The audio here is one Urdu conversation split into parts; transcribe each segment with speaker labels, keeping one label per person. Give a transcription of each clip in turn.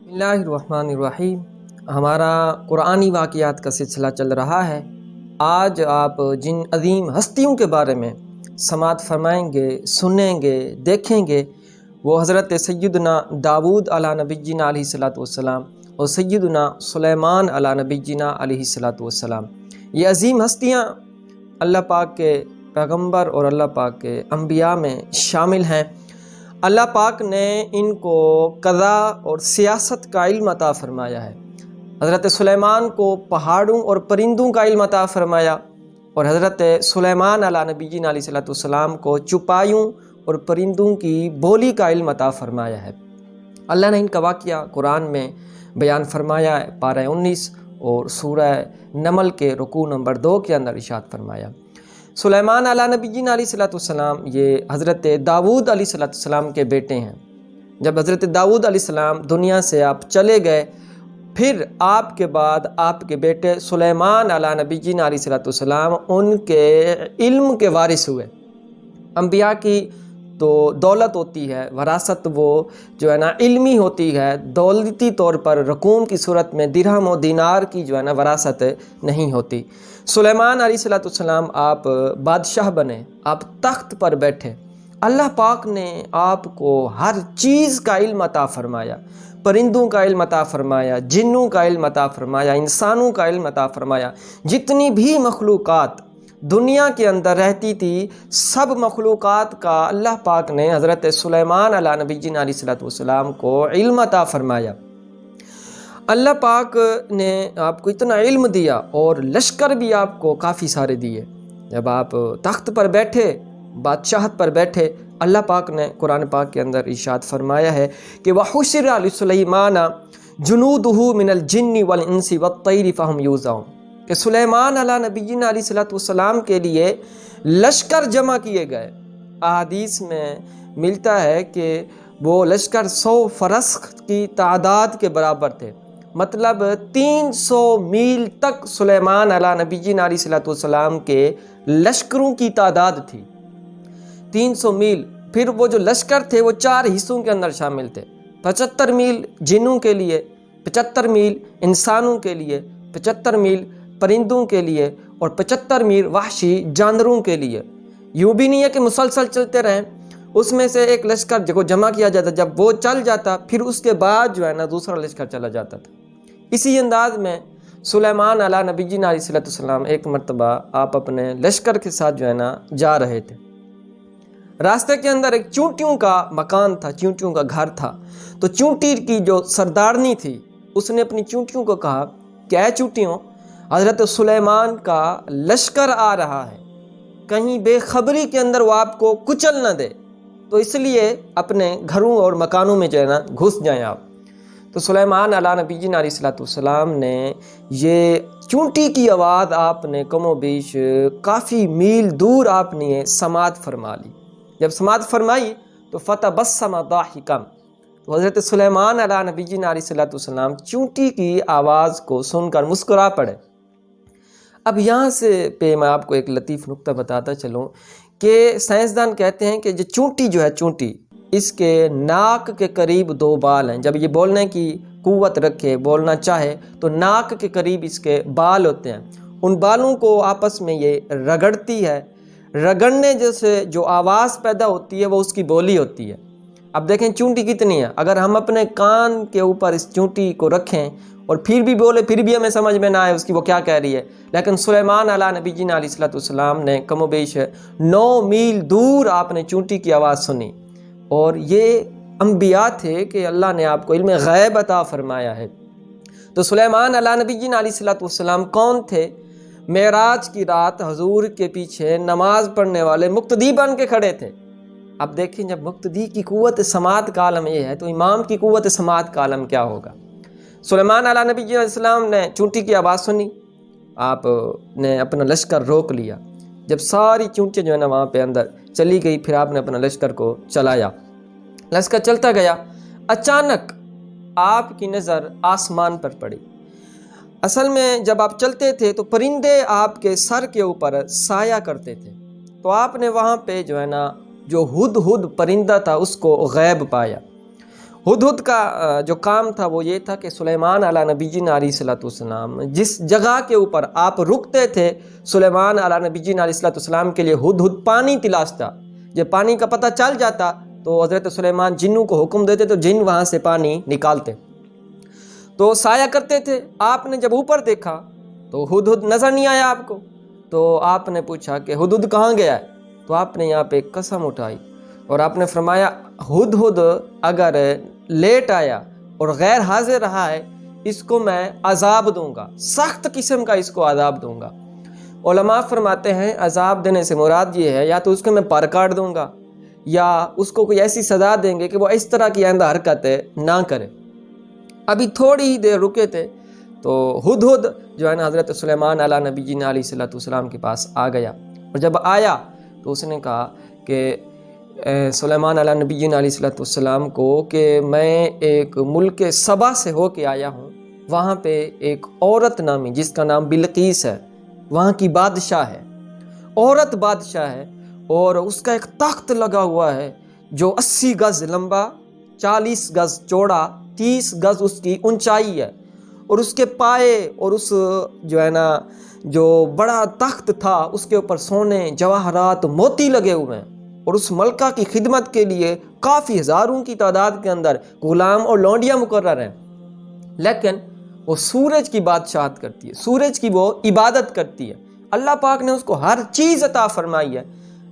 Speaker 1: بسم اللہ الرحمن الرحیم۔ ہمارا قرآنی واقعات کا سلسلہ چل رہا ہے۔ آج آپ جن عظیم ہستیوں کے بارے میں سماعت فرمائیں گے، سنیں گے، دیکھیں گے، وہ حضرت سیدنا داؤد علیہ نبی جینا علیہ السلام اور سیدنا سلیمان علیہ نبی جینا علیہ السلام۔ یہ عظیم ہستیاں اللہ پاک کے پیغمبر اور اللہ پاک کے انبیاء میں شامل ہیں۔ اللہ پاک نے ان کو قضاء اور سیاست کا علم عطا فرمایا ہے۔ حضرت سلیمان کو پہاڑوں اور پرندوں کا علم عطا فرمایا، اور حضرت سلیمان علیہ نبی جینا علیہ السلام کو چوپایوں اور پرندوں کی بولی کا علم عطا فرمایا ہے۔ اللہ نے ان کا واقعہ قرآن میں بیان فرمایا ہے، پارہ 19 اور سورہ نمل کے رکوع نمبر 2 کے اندر ارشاد فرمایا۔ سلیمان علیہ نبی جینا علیہ السلام یہ حضرت داؤد علیہ السلام کے بیٹے ہیں۔ جب حضرت داؤد علیہ السلام دنیا سے آپ چلے گئے، پھر آپ کے بعد آپ کے بیٹے سلیمان علیہ نبی جینا علیہ السلام ان کے علم کے وارث ہوئے۔ انبیاء کی تو دولت ہوتی ہے، وراثت وہ جو ہے نا علمی ہوتی ہے، دولتی طور پر رقوم کی صورت میں درہم و دینار کی جو ہے نا وراثت نہیں ہوتی۔ سلیمان علیہ السلام آپ بادشاہ بنے، آپ تخت پر بیٹھے، اللہ پاک نے آپ کو ہر چیز کا علم عطا فرمایا، پرندوں کا علم عطا فرمایا، جنوں کا علم عطا فرمایا، انسانوں کا علم عطا فرمایا۔ جتنی بھی مخلوقات دنیا کے اندر رہتی تھی، سب مخلوقات کا اللہ پاک نے حضرت سلیمان علیہ نبی جینا علیہ السلام کو علم عطا فرمایا۔ اللہ پاک نے آپ کو اتنا علم دیا اور لشکر بھی آپ کو کافی سارے دیے۔ جب آپ تخت پر بیٹھے، بادشاہت پر بیٹھے، اللہ پاک نے قرآن پاک کے اندر ارشاد فرمایا ہے کہ وَحُشِرَ لِسُلَيْمَانَ جُنُودُهُ مِنَ الْجِنِّ وَالْإِنسِ وَالطَّيْرِ فَهُمْ يُوزَعُونَ کہ سلیمان علیہ نبی جینا علیہ السلام کے لیے لشکر جمع کیے گئے۔ احادیث میں ملتا ہے کہ وہ لشکر 100 فرس کی تعداد کے برابر تھے، مطلب 300 میل تک سلیمان علیہ نبی جینا علیہ السلام کے لشکروں کی تعداد تھی، 300 میل۔ پھر وہ جو لشکر تھے وہ 4 حصوں کے اندر شامل تھے، 75 میل جنوں کے لیے، 75 میل انسانوں کے لیے، 75 میل پرندوں کے لیے، اور 75 میل وحشی جانوروں کے لیے۔ یوں بھی نہیں ہے کہ مسلسل چلتے رہیں، اس میں سے ایک لشکر کو جمع کیا جاتا، جب وہ چل جاتا پھر اس کے بعد جو ہے نا دوسرا لشکر چلا جاتا تھا۔ اسی انداز میں سلیمان علیہ نبی جینا علیہ السلام ایک مرتبہ آپ اپنے لشکر کے ساتھ جو ہے نا جا رہے تھے۔ راستے کے اندر ایک چونٹیوں کا مکان تھا، چونٹیوں کا گھر تھا۔ تو چونٹی کی جو سردارنی تھی اس نے اپنی چونٹیوں کو کہا کہ اے چونٹیوں، حضرت سلیمان کا لشکر آ رہا ہے، کہیں بے خبری کے اندر وہ آپ کو کچل نہ دے، تو اس لیے اپنے گھروں اور مکانوں میں جو ہے نا گھس جائیں آپ۔ تو سلیمان علیہ نبی جینا علیہ السلام نے یہ چونٹی کی آواز آپ نے کم و بیش کافی میل دور آپ نے سماعت فرما لی۔ جب سماعت فرمائی تو فتبسم ضاحکا، تو حضرت سلیمان علیہ نبی جینا علیہ السلام چونٹی کی آواز کو سن کر مسکرا پڑے۔ اب یہاں سے پہ میں آپ کو ایک لطیف نکتہ بتاتا چلوں کہ سائنسدان کہتے ہیں کہ جو چونٹی جو ہے، چونٹی اس کے ناک کے قریب 2 بال ہیں۔ جب یہ بولنے کی قوت رکھے، بولنا چاہے، تو ناک کے قریب اس کے بال ہوتے ہیں، ان بالوں کو آپس میں یہ رگڑتی ہے، رگڑنے سے جو آواز پیدا ہوتی ہے وہ اس کی بولی ہوتی ہے۔ اب دیکھیں چونٹی کتنی ہے، اگر ہم اپنے کان کے اوپر اس چونٹی کو رکھیں اور پھر بھی بولے، پھر بھی ہمیں سمجھ میں نہ آئے اس کی وہ کیا کہہ رہی ہے، لیکن سلیمان علیہ نبی جینا علیہ السلام نے کم و بیش 9 میل دور آپ نے چونٹی کی آواز سنی۔ اور یہ انبیاء تھے کہ اللہ نے آپ کو علم غیب عطا فرمایا ہے۔ تو سلیمان علیہ نبی جینا علیہ السلام کون تھے؟ معراج کی رات حضور کے پیچھے نماز پڑھنے والے مقتدی بن کے کھڑے تھے۔ اب دیکھیں جب مقتدی کی قوت سماعت کا عالم یہ ہے تو امام کی قوت سماعت کا عالم کیا ہوگا۔ سلیمان علیہ نبی جینا علیہ السلام نے چونٹی کی آواز سنی، آپ نے اپنا لشکر روک لیا۔ جب ساری چونٹیاں جو ہے نا وہاں پہ اندر چلی گئی، پھر آپ نے اپنا لشکر کو چلایا، لشکر چلتا گیا۔ اچانک آپ کی نظر آسمان پر پڑی۔ اصل میں جب آپ چلتے تھے تو پرندے آپ کے سر کے اوپر سایہ کرتے تھے، تو آپ نے وہاں پہ جو ہے نا جو ہد ہد پرندہ تھا اس کو غیب پایا۔ ہدہد کا جو کام تھا وہ یہ تھا کہ سلیمان علیہ نبی جی علیہ الصلوۃ والسلام جس جگہ کے اوپر آپ رکتے تھے، سلیمان علیہ نبی جی علیہ الصلوۃ والسلام کے لیے ہدہد پانی تلاش تھا۔ جب پانی کا پتہ چل جاتا تو حضرت سلیمان جنوں کو حکم دیتے تو جن وہاں سے پانی نکالتے، تو سایہ کرتے تھے۔ آپ نے جب اوپر دیکھا تو ہدہد نظر نہیں آیا آپ کو، تو آپ نے پوچھا کہ ہدہد کہاں گیا ہے؟ تو آپ نے یہاں پہ ایک قسم اٹھائی اور آپ نے فرمایا ہدہد اگر لیٹ آیا اور غیر حاضر رہا ہے، اس کو میں عذاب دوں گا، سخت قسم کا اس کو عذاب دوں گا۔ علماء فرماتے ہیں عذاب دینے سے مراد یہ ہے یا تو اس کو میں پر کاٹ دوں گا یا اس کو کوئی ایسی سزا دیں گے کہ وہ اس طرح کی آئندہ حرکتیں نہ کرے۔ ابھی تھوڑی ہی دیر رکے تھے تو ہدہد جو ہے نا حضرت سلیمان علیہ نبی جی علیہ الصلوۃ والسلام کے پاس آ گیا، اور جب آیا تو اس نے کہا کہ سلیمان علیہ نبی جی علیہ الصلوۃ والسلام کو کہ میں ایک ملک سبا سے ہو کے آیا ہوں، وہاں پہ ایک عورت نامی جس کا نام بلقیس ہے، وہاں کی بادشاہ ہے، عورت بادشاہ ہے، اور اس کا ایک تخت لگا ہوا ہے جو 80 گز لمبا، 40 گز چوڑا، 30 گز اس کی اونچائی ہے، اور اس کے پائے اور اس جو ہے نا جو بڑا تخت تھا اس کے اوپر سونے، جواہرات، موتی لگے ہوئے ہیں، اور اس ملکہ کی خدمت کے لیے کافی ہزاروں کی تعداد کے اندر غلام اور لونڈیاں مقرر ہیں۔ لیکن وہ سورج کی بادشاہت کرتی ہے، سورج کی وہ عبادت کرتی ہے۔ اللہ پاک نے اس کو ہر چیز عطا فرمائی ہے،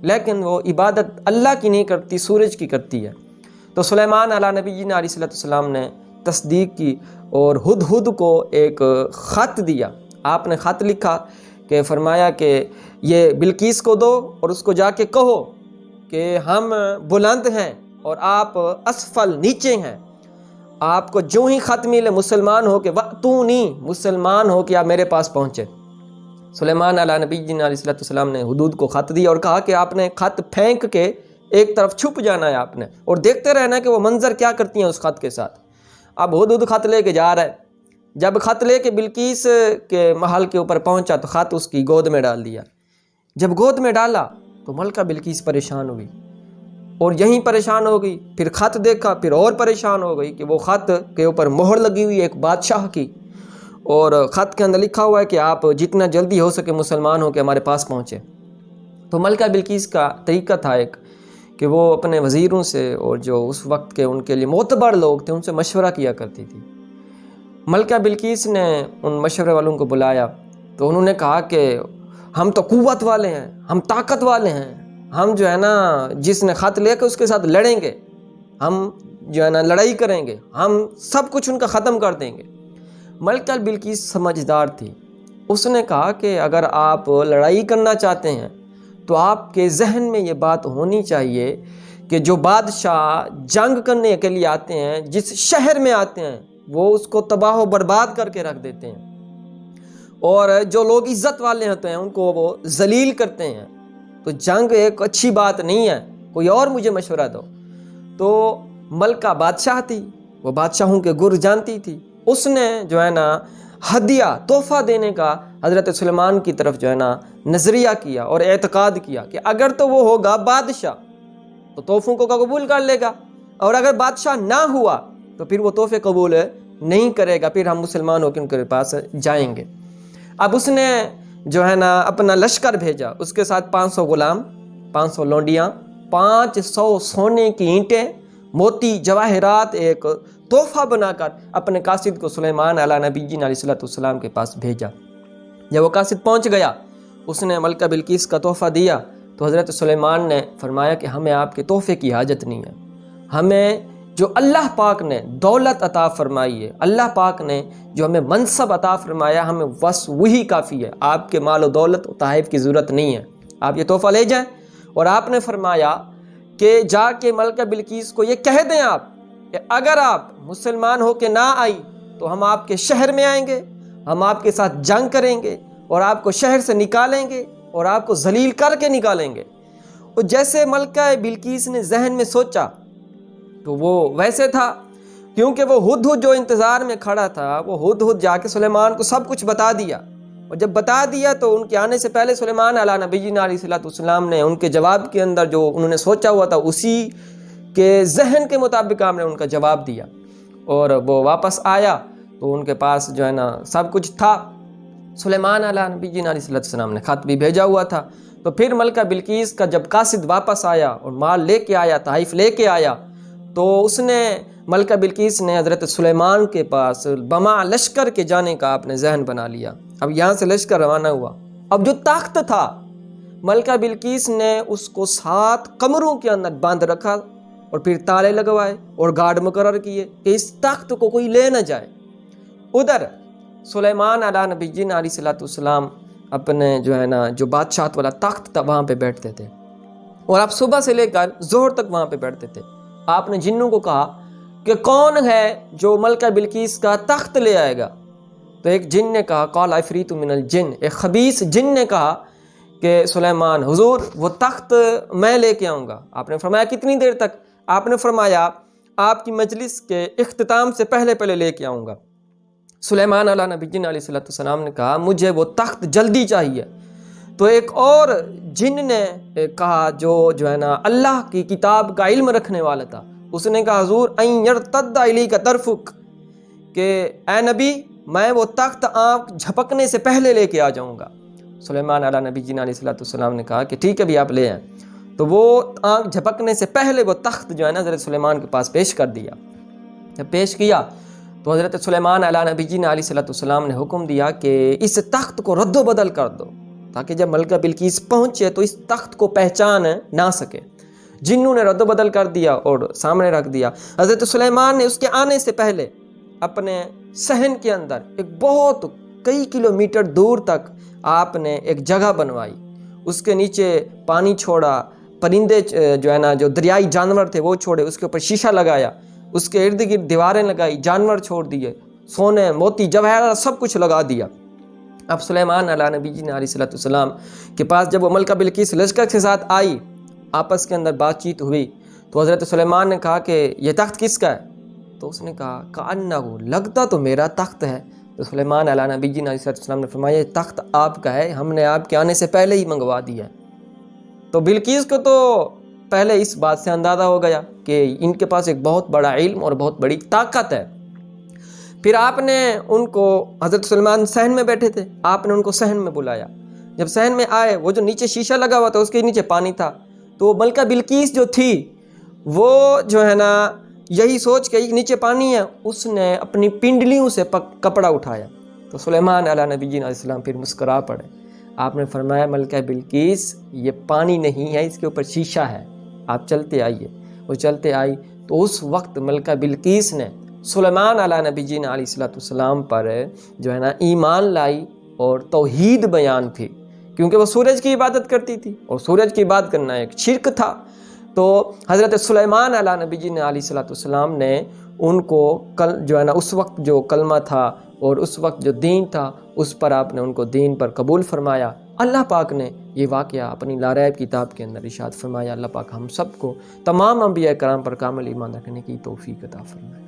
Speaker 1: لیکن وہ عبادت اللہ کی نہیں کرتی، سورج کی کرتی ہے۔ تو سلیمان علیہ نبی جی علیہ الصلوۃ والسلام نے تصدیق کی اور ہدہد کو ایک خط دیا۔ آپ نے خط لکھا کہ فرمایا کہ یہ بلقیس کو دو اور اس کو جا کے کہو کہ ہم بلند ہیں اور آپ اسفل نیچے ہیں، آپ کو جو ہی خط ملے مسلمان ہو کے وَأْتُونِی، مسلمان ہو کے آپ میرے پاس پہنچے۔ سلیمان علیہ نبی جی علیہ الصلوۃ والسلام نے ہدہد کو خط دیا اور کہا کہ آپ نے خط پھینک کے ایک طرف چھپ جانا ہے آپ نے، اور دیکھتے رہنا ہے کہ وہ منظر کیا کرتی ہیں اس خط کے ساتھ۔ اب ہدہد خط لے کے جا رہا ہے، جب خط لے کے بلقیس کے محل کے اوپر پہنچا تو خط اس کی گود میں ڈال دیا۔ جب گود میں ڈالا تو ملکہ بلقیس پریشان ہوئی، اور یہیں پریشان ہو گئی، پھر خط دیکھا پھر اور پریشان ہو گئی کہ وہ خط کے اوپر مہر لگی ہوئی ایک بادشاہ کی، اور خط کے اندر لکھا ہوا ہے کہ آپ جتنا جلدی ہو سکے مسلمان ہو کے ہمارے پاس پہنچے۔ تو ملکہ بلقیس کا طریقہ تھا ایک کہ وہ اپنے وزیروں سے اور جو اس وقت کے ان کے لیے معتبر لوگ تھے ان سے مشورہ کیا کرتی تھی۔ ملکہ بلقیس نے ان مشورے والوں کو بلایا تو انہوں نے کہا کہ ہم تو قوت والے ہیں، ہم طاقت والے ہیں، ہم جو ہے نا جس نے خط لے کے اس کے ساتھ لڑیں گے، ہم جو ہے نا لڑائی کریں گے، ہم سب کچھ ان کا ختم کر دیں گے۔ ملکہ بلقیس سمجھدار تھی، اس نے کہا کہ اگر آپ لڑائی کرنا چاہتے ہیں تو آپ کے ذہن میں یہ بات ہونی چاہیے کہ جو بادشاہ جنگ کرنے کے لیے آتے ہیں، جس شہر میں آتے ہیں وہ اس کو تباہ و برباد کر کے رکھ دیتے ہیں، اور جو لوگ عزت والے ہوتے ہیں ان کو وہ ذلیل کرتے ہیں، تو جنگ ایک اچھی بات نہیں ہے، کوئی اور مجھے مشورہ دو۔ تو ملکہ بادشاہ تھی، وہ بادشاہوں کے گر جانتی تھی، اس نے جو ہے نا ہدیہ تحفہ دینے کا حضرت سلیمان کی طرف جو ہے نا نظریہ کیا اور اعتقاد کیا کہ اگر تو وہ ہوگا بادشاہ تو تحفوں کو قبول کر لے گا، اور اگر بادشاہ نہ ہوا تو پھر وہ تحفے قبول نہیں کرے گا، پھر ہم مسلمان ہو کے ان کے پاس جائیں گے۔ اب اس نے جو ہے نا اپنا لشکر بھیجا، اس کے ساتھ 500 غلام، 500 لونڈیاں، 500 سونے کی اینٹیں، موتی، جواہرات، ایک تحفہ بنا کر اپنے قاصد کو سلیمان علیہ نبی جی علیہ الصلوۃ والسلام کے پاس بھیجا۔ جب وہ قاصد پہنچ گیا، اس نے ملکہ بلقیس کا تحفہ دیا تو حضرت سلیمان نے فرمایا کہ ہمیں آپ کے تحفے کی حاجت نہیں ہے، ہمیں جو اللہ پاک نے دولت عطا فرمائی ہے، اللہ پاک نے جو ہمیں منصب عطا فرمایا، ہمیں بس وہی کافی ہے، آپ کے مال و دولت و تحائف کی ضرورت نہیں ہے، آپ یہ تحفہ لے جائیں۔ اور آپ نے فرمایا کہ جا کے ملکہ بلقیس کو یہ کہہ دیں آپ کہ اگر آپ مسلمان ہو کے نہ آئی تو ہم آپ کے شہر میں آئیں گے، ہم آپ کے ساتھ جنگ کریں گے اور آپ کو شہر سے نکالیں گے اور آپ کو ذلیل کر کے نکالیں گے۔ اور جیسے ملکہ بلقیس نے ذہن میں سوچا تو وہ ویسے تھا، کیونکہ وہ ہدہد جو انتظار میں کھڑا تھا، وہ ہدہد جا کے سلیمان کو سب کچھ بتا دیا، اور جب بتا دیا تو ان کے آنے سے پہلے سلیمان علیہ نبی جی علیہ الصلوۃ والسلام نے ان کے جواب کے اندر جو انہوں نے سوچا ہوا تھا اسی کے ذہن کے مطابق آپ نے ان کا جواب دیا، اور وہ واپس آیا تو ان کے پاس جو ہے نا سب کچھ تھا۔ سلیمان علیہ نبی جی علیہ السلام نے خط بھی بھیجا ہوا تھا۔ تو پھر ملکہ بلقیس کا جب قاصد واپس آیا اور مال لے کے آیا، تحائف لے کے آیا، تو اس نے ملکہ بلقیس نے حضرت سلیمان کے پاس بما لشکر کے جانے کا اپنے ذہن بنا لیا۔ اب یہاں سے لشکر روانہ ہوا۔ اب جو تخت تھا ملکہ بلقیس نے اس کو 7 کمروں کے اندر باندھ رکھا، اور پھر تالے لگوائے اور گارڈ مقرر کیے کہ اس تخت کو کوئی لے نہ جائے۔ ادھر سلیمان علیہ نبی جی علیہ السلام اپنے جو ہے نا جو بادشاہت والا تخت تھا وہاں پہ بیٹھتے تھے، اور آپ صبح سے لے کر ظہر تک وہاں پہ بیٹھتے تھے۔ آپ نے جنوں کو کہا کہ کون ہے جو ملکہ بلقیس کا تخت لے آئے گا؟ تو ایک جن نے کہا، قال عفریت من الجن، ایک خبیث جن نے کہا کہ سلیمان حضور وہ تخت میں لے کے آؤں گا۔ آپ نے فرمایا کتنی دیر تک؟ آپ نے فرمایا آپ کی مجلس کے اختتام سے پہلے لے کے آؤں گا۔ سلیمان علیہ نبی جن علیہ السلام نے کہا مجھے وہ تخت جلدی چاہیے۔ تو ایک اور جن نے کہا جو ہے نا اللہ کی کتاب کا علم رکھنے والا تھا، اس نے کہا حضور ان یرتد الیک طرفک، کہ اے نبی میں وہ تخت آنکھ جھپکنے سے پہلے لے کے آ جاؤں گا۔ سلیمان علیہ نبی جن علیہ السلام نے کہا کہ ٹھیک ہے بھی آپ لے آئیں۔ تو وہ آنکھ جھپکنے سے پہلے وہ تخت جو ہے نا حضرت سلیمان کے پاس پیش کر دیا۔ جب پیش کیا تو حضرت سلیمان علیہ نبی جی علیہ السلام نے حکم دیا کہ اس تخت کو رد و بدل کر دو، تاکہ جب ملکہ بلقیس پہنچے تو اس تخت کو پہچان نہ سکے۔ جنوں نے رد و بدل کر دیا اور سامنے رکھ دیا۔ حضرت سلیمان نے اس کے آنے سے پہلے اپنے صحن کے اندر ایک بہت کئی کلومیٹر دور تک آپ نے ایک جگہ بنوائی، اس کے نیچے پانی چھوڑا، پرندے جو ہے نا جو دریائی جانور تھے وہ چھوڑے، اس کے اوپر شیشہ لگایا، اس کے ارد گرد دیواریں لگائی، جانور چھوڑ دیے، سونے موتی جواہرات سب کچھ لگا دیا۔ اب سلیمان علیہ نبی جی علیہ السلام کے پاس جب وہ ملکہ بلقیس لشکر کے ساتھ آئی، آپس کے اندر بات چیت ہوئی، تو حضرت سلیمان نے کہا کہ یہ تخت کس کا ہے؟ تو اس نے کہا کأنہ، لگتا تو میرا تخت ہے۔ تو سلیمان علیہ نبی جی علیہ السلام نے فرمایا یہ تخت آپ کا ہے، ہم نے آپ کے آنے سے پہلے ہی منگوا دیا ہے۔ تو بلقیس کو تو پہلے اس بات سے اندازہ ہو گیا کہ ان کے پاس ایک بہت بڑا علم اور بہت بڑی طاقت ہے۔ پھر آپ نے ان کو، حضرت سلیمان صحن میں بیٹھے تھے، آپ نے ان کو صحن میں بلایا۔ جب صحن میں آئے، وہ جو نیچے شیشہ لگا ہوا تھا اس کے نیچے پانی تھا، تو ملکہ بلقیس جو تھی وہ جو ہے نا یہی سوچ کے نیچے پانی ہے، اس نے اپنی پنڈلیوں سے کپڑا اٹھایا۔ تو سلیمان علیہ نبی جی علیہ السلام پھر مسکرا پڑے۔ آپ نے فرمایا ملکہ بلقیس یہ پانی نہیں ہے، اس کے اوپر شیشہ ہے، آپ چلتے آئیے۔ وہ چلتے آئی تو اس وقت ملکہ بلقیس نے سلیمان علیہ نبی جی علیہ السلام پر جو ہے نا ایمان لائی اور توحید بیان کی، کیونکہ وہ سورج کی عبادت کرتی تھی اور سورج کی عبادت کرنا ایک شرک تھا۔ تو حضرت سلیمان علیہ نبی جی علیہ السلام نے ان کو جو ہے نا اس وقت جو کلمہ تھا اور اس وقت جو دین تھا اس پر آپ نے ان کو دین پر قبول فرمایا۔ اللہ پاک نے یہ واقعہ اپنی لاریب کتاب کے اندر ارشاد فرمایا۔ اللہ پاک ہم سب کو تمام انبیاء کرام پر کامل ایمان رکھنے کی توفیق عطا فرمائے۔